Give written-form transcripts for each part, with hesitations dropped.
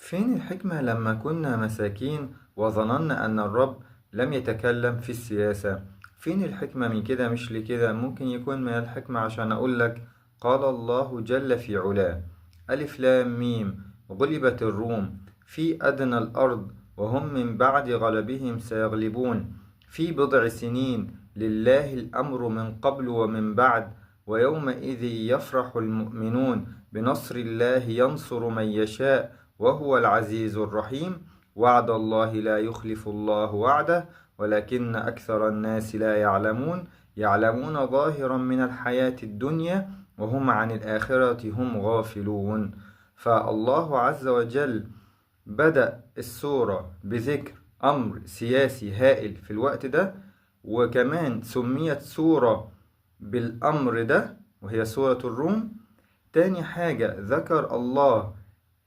فين الحكمة لما كنا مساكين وظننا أن الرب لم يتكلم في السياسة؟ فين الحكمة من كده؟ مش لكده ممكن يكون من الحكمة عشان أقول لك قال الله جل في علاه: ألف لام ميم غلبت الروم في أدنى الأرض وهم من بعد غلبهم سيغلبون في بضع سنين لله الأمر من قبل ومن بعد ويومئذ يفرح المؤمنون بنصر الله ينصر من يشاء وهو العزيز الرحيم. وعد الله لا يخلف الله وعده ولكن أكثر الناس لا يعلمون ظاهرا من الحياة الدنيا وهم عن الآخرة هم غافلون. فالله عز وجل بدأ السورة بذكر أمر سياسي هائل في الوقت ده، وكمان سميت سورة بالأمر ده وهي سورة الروم. تاني حاجة ذكر الله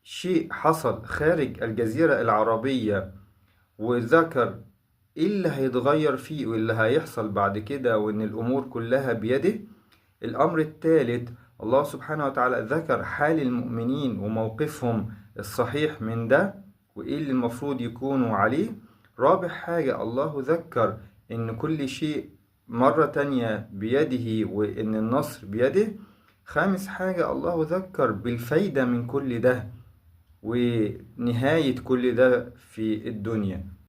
شيء حصل خارج الجزيرة العربية، وذكر ايه اللي هيتغير فيه واللي هيحصل بعد كده وان الامور كلها بيده. الامر الثالث الله سبحانه وتعالى ذكر حال المؤمنين وموقفهم الصحيح من ده وايه اللي المفروض يكونوا عليه. رابع حاجة الله ذكر ان كل شيء مرة تانية بيده وان النصر بيده. خامس حاجة الله ذكر بالفايدة من كل ده ونهاية كل ده في الدنيا.